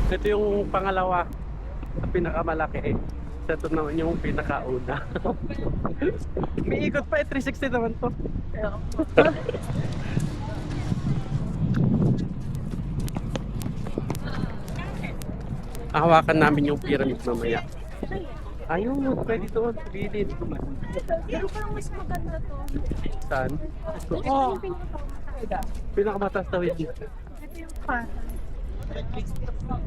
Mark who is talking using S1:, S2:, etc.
S1: Ito yung pangalawa, pinakamalaki. Ito naman yung pinakauna. May ikot pa 360 naman to. Hawakan namin yung pyramid mamaya. Ayun, pwede doon sa gilid.
S2: Pero parang mas maganda to.
S1: Saan? Ito. Oh, pinakamataas daw yun.
S2: Ito yung pan. Oh.